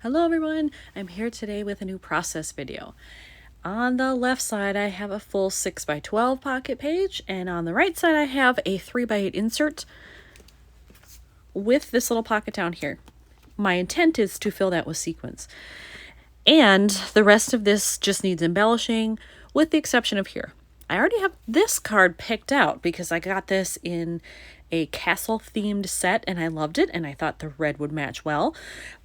Hello everyone, I'm here today with a new process video. On the left side I have a full 6x12 pocket page, and on the right side I have a 3x8 insert with this little pocket down here. My intent is to fill that with sequins. And the rest of this just needs embellishing, with the exception of here. I already have this card picked out because I got this in a castle themed set and I loved it and I thought the red would match well,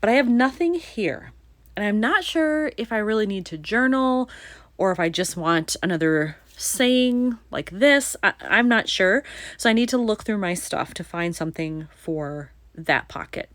but I have nothing here. And I'm not sure if I really need to journal or if I just want another saying like this. I'm not sure. So I need to look through my stuff to find something for that pocket.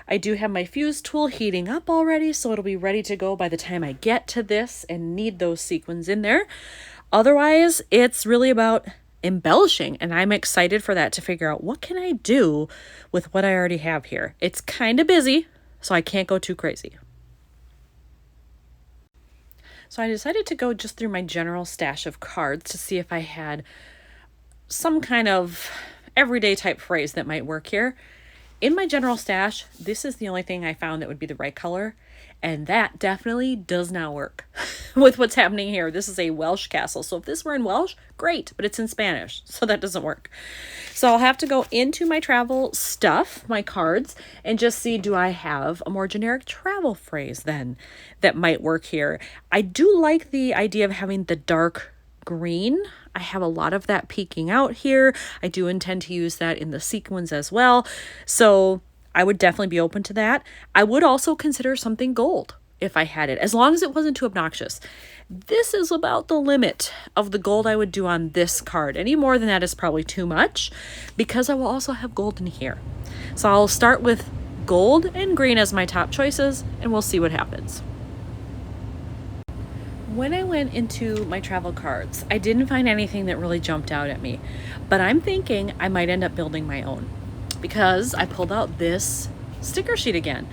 I do have my fuse tool heating up already, so it'll be ready to go by the time I get to this and need those sequins in there. Otherwise, it's really about embellishing, and I'm excited for that, to figure out what can I do with what I already have here. It's kind of busy, so I can't go too crazy. So I decided to go just through my general stash of cards to see if I had some kind of everyday type phrase that might work here. In my general stash, this is the only thing I found that would be the right color, and that definitely does not work with what's happening here. This is a Welsh castle, so if this were in Welsh, great, but it's in Spanish, so that doesn't work. So I'll have to go into my travel stuff, my cards, and just see, do I have a more generic travel phrase then that might work here? I do like the idea of having the dark green. I have a lot of that peeking out here. I do intend to use that in the sequins as well. So I would definitely be open to that. I would also consider something gold if I had it, as long as it wasn't too obnoxious. This is about the limit of the gold I would do on this card. Any more than that is probably too much, because I will also have gold in here. So I'll start with gold and green as my top choices, and we'll see what happens. When I went into my travel cards, I didn't find anything that really jumped out at me, but I'm thinking I might end up building my own, because I pulled out this sticker sheet again.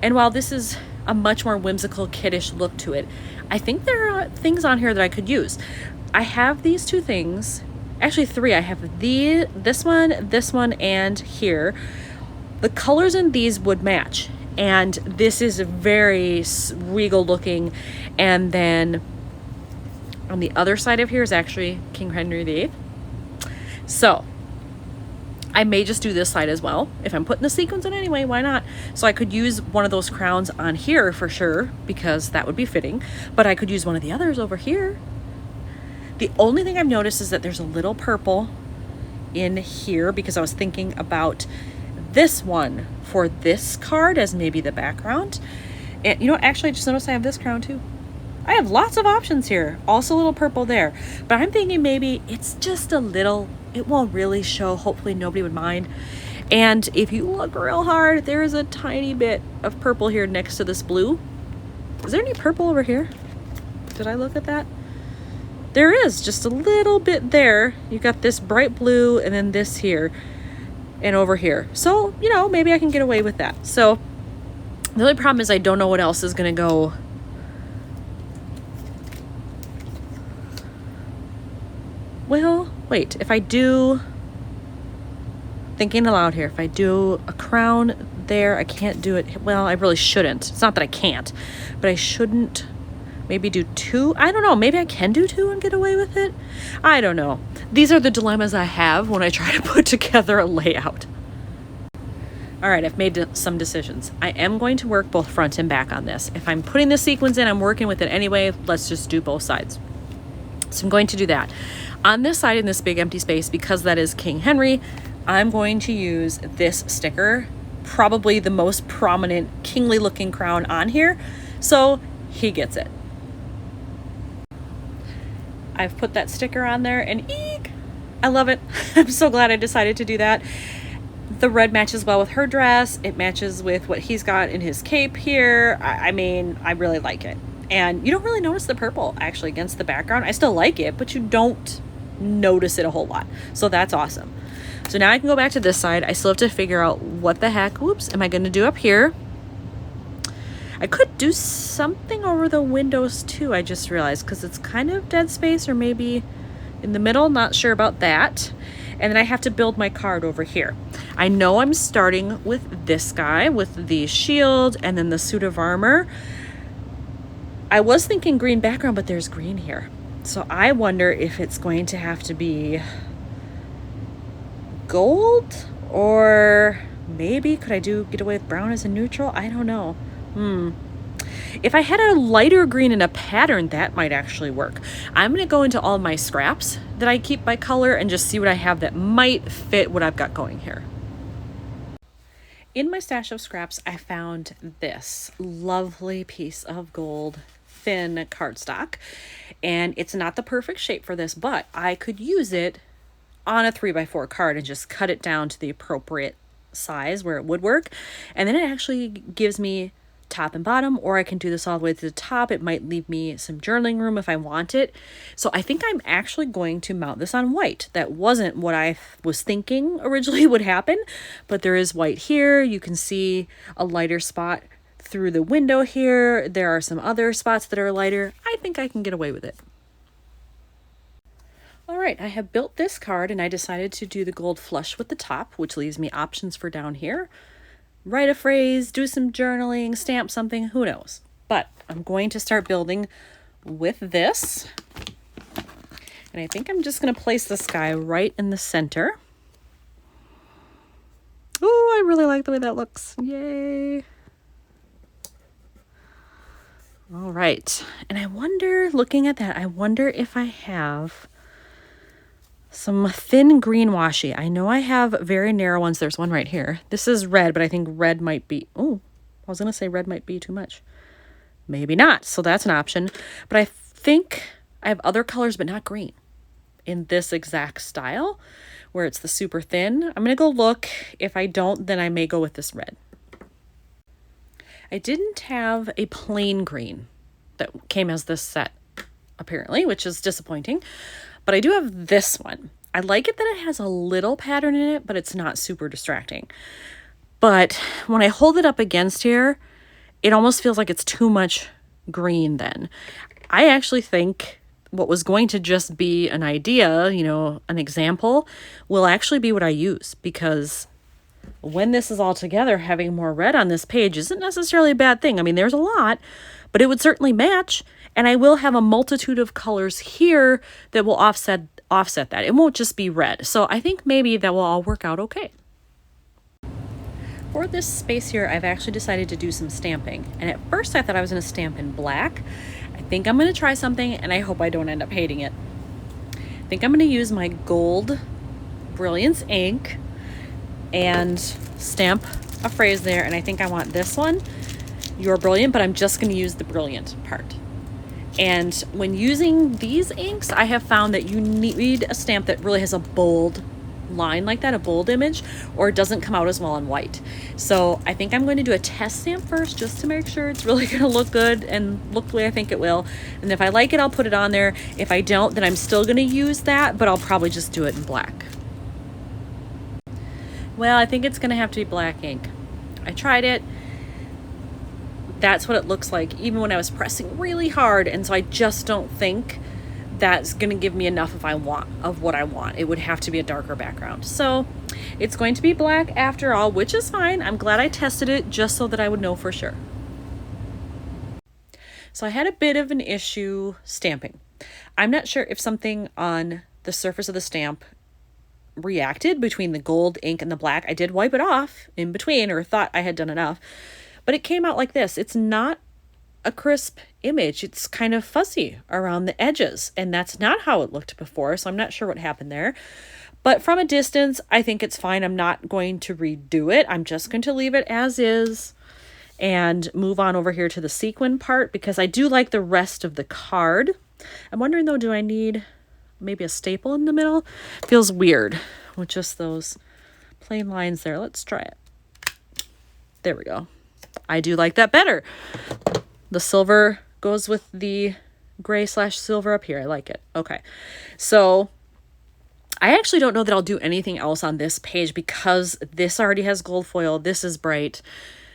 And while this is a much more whimsical, kiddish look to it, I think there are things on here that I could use. I have these two things, actually three. I have this one, and here. The colors in these would match. And this is very regal looking. And then on the other side of here is actually King Henry VIII. So I may just do this side as well. If I'm putting the sequins in anyway, why not? So I could use one of those crowns on here for sure, because that would be fitting. But I could use one of the others over here. The only thing I've noticed is that there's a little purple in here, because I was thinking about this one for this card as maybe the background. And you know, actually I just noticed I have this crown too. I have lots of options here. Also a little purple there, but I'm thinking maybe it's just a little, it won't really show. Hopefully nobody would mind. And if you look real hard, there is a tiny bit of purple here next to this blue. Is there any purple over here? Did I look at that? There is just a little bit there. You got this bright blue and then this here and over here. So, you know, maybe I can get away with that. So the only problem is I don't know what else is going to go. Well, wait, if I do, thinking aloud here, if I do a crown there, I can't do it. Well, I really shouldn't. It's not that I can't, but I shouldn't maybe do two. I don't know. Maybe I can do two and get away with it. I don't know. These are the dilemmas I have when I try to put together a layout. All right, I've made some decisions. I am going to work both front and back on this. If I'm putting the sequins in, I'm working with it anyway. Let's just do both sides. So I'm going to do that. On this side, in this big empty space, because that is King Henry, I'm going to use this sticker, probably the most prominent kingly looking crown on here. So he gets it. I've put that sticker on there, and eek, I love it. I'm so glad I decided to do that. The red matches well with her dress. It matches with what he's got in his cape here. I mean, I really like it. And you don't really notice the purple actually against the background. I still like it, but you don't notice it a whole lot. So that's awesome. So now I can go back to this side. I still have to figure out what the heck, whoops, am I going to do up here? I could do something over the windows too, I just realized, because it's kind of dead space, or maybe in the middle, not sure about that. And then I have to build my card over here. I know I'm starting with this guy with the shield and then the suit of armor. I was thinking green background, but there's green here. So I wonder if it's going to have to be gold, or maybe could I get away with brown as a neutral? I don't know. If I had a lighter green in a pattern, that might actually work. I'm going to go into all my scraps that I keep by color and just see what I have that might fit what I've got going here. In my stash of scraps, I found this lovely piece of gold thin cardstock, and it's not the perfect shape for this, but I could use it on a 3x4 card and just cut it down to the appropriate size where it would work. And then it actually gives me top and bottom, or I can do this all the way to the top. It might leave me some journaling room if I want it. So I think I'm actually going to mount this on white. That wasn't what I was thinking originally would happen, but there is white here. You can see a lighter spot through the window here. There are some other spots that are lighter. I think I can get away with it. All right, I have built this card and I decided to do the gold flush with the top, which leaves me options for down here. Write a phrase, do some journaling, stamp something, who knows. But I'm going to start building with this. And I think I'm just going to place this guy right in the center. Oh, I really like the way that looks. Yay. All right. And I wonder, looking at that, I wonder if I have some thin green washi. I know I have very narrow ones. There's one right here. This is red, but I think red might be, oh, I was going to say red might be too much. Maybe not. So that's an option. But I think I have other colors, but not green in this exact style where it's the super thin. I'm going to go look. If I don't, then I may go with this red. I didn't have a plain green that came as this set, apparently, which is disappointing. But I do have this one. I like it that it has a little pattern in it, but it's not super distracting. But when I hold it up against here, it almost feels like it's too much green then. I actually think what was going to just be an idea, you know, an example, will actually be what I use, because when this is all together, having more red on this page isn't necessarily a bad thing. I mean, there's a lot, but it would certainly match. And I will have a multitude of colors here that will offset that. It won't just be red. So I think maybe that will all work out okay. For this space here, I've actually decided to do some stamping. And at first I thought I was going to stamp in black. I think I'm going to try something, and I hope I don't end up hating it. I think I'm going to use my gold Brilliance ink and stamp a phrase there. And I think I want this one, "You're brilliant," but I'm just going to use the brilliant part. And when using these inks, I have found that you need a stamp that really has a bold line like that, a bold image, or it doesn't come out as well on white. So I think I'm going to do a test stamp first just to make sure it's really going to look good and look the way I think it will. And if I like it, I'll put it on there. If I don't, then I'm still going to use that, but I'll probably just do it in black. Well, I think it's going to have to be black ink. I tried it. That's what it looks like, even when I was pressing really hard. And so I just don't think that's going to give me enough of what I want. It would have to be a darker background. So it's going to be black after all, which is fine. I'm glad I tested it just so that I would know for sure. So I had a bit of an issue stamping. I'm not sure if something on the surface of the stamp reacted between the gold ink and the black. I did wipe it off in between, or thought I had done enough. But it came out like this. It's not a crisp image. It's kind of fuzzy around the edges, and that's not how it looked before, so I'm not sure what happened there. But from a distance, I think it's fine. I'm not going to redo it. I'm just going to leave it as is and move on over here to the sequin part, because I do like the rest of the card. I'm wondering though, do I need maybe a staple in the middle? Feels weird with just those plain lines there. Let's try it. There we go. I do like that better. The silver goes with the gray/silver up here. I like it. Okay. So I actually don't know that I'll do anything else on this page, because this already has gold foil. This is bright.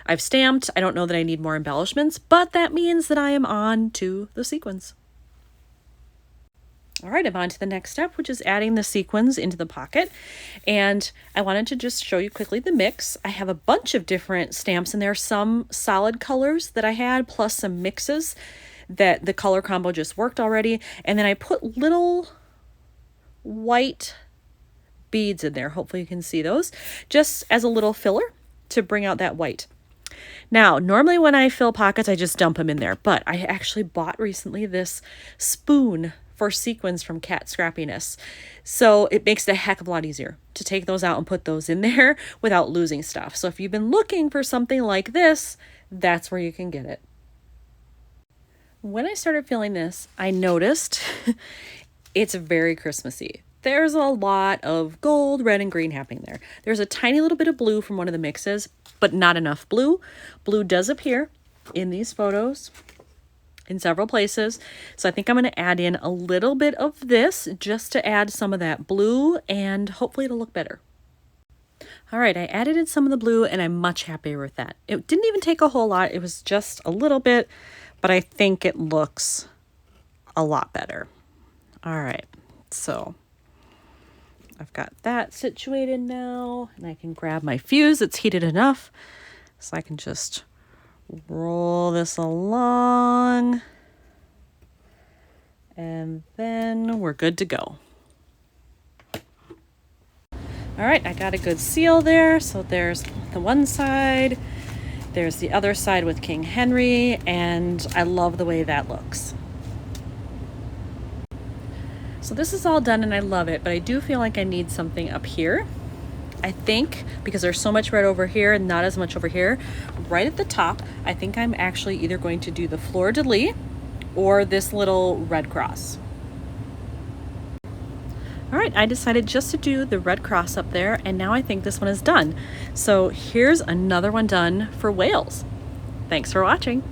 I've stamped. I don't know that I need more embellishments, but that means that I am on to the sequins. All right, I'm on to the next step, which is adding the sequins into the pocket. And I wanted to just show you quickly the mix. I have a bunch of different stamps in there, some solid colors that I had, plus some mixes that the color combo just worked already. And then I put little white beads in there. Hopefully you can see those, just as a little filler to bring out that white. Now, normally when I fill pockets, I just dump them in there, but I actually bought recently this spoon for sequins from Cat Scrappiness. So it makes it a heck of a lot easier to take those out and put those in there without losing stuff. So if you've been looking for something like this, that's where you can get it. When I started filling this, I noticed it's very Christmassy. There's a lot of gold, red, and green happening there. There's a tiny little bit of blue from one of the mixes, but not enough blue. Blue does appear in these photos in several places. So I think I'm going to add in a little bit of this just to add some of that blue, and hopefully it'll look better. All right, I added in some of the blue and I'm much happier with that. It didn't even take a whole lot. It was just a little bit, but I think it looks a lot better. All right, so I've got that situated now, and I can grab my fuse. It's heated enough, so I can just roll this along, and then we're good to go. All right, I got a good seal there. So there's the one side, there's the other side with King Henry, and I love the way that looks. So this is all done and I love it, but I do feel like I need something up here. I think because there's so much red over here and not as much over here, right at the top, I think I'm actually either going to do the fleur-de-lis or this little red cross. All right, I decided just to do the red cross up there, and now I think this one is done. So here's another one done for Wales. Thanks for watching.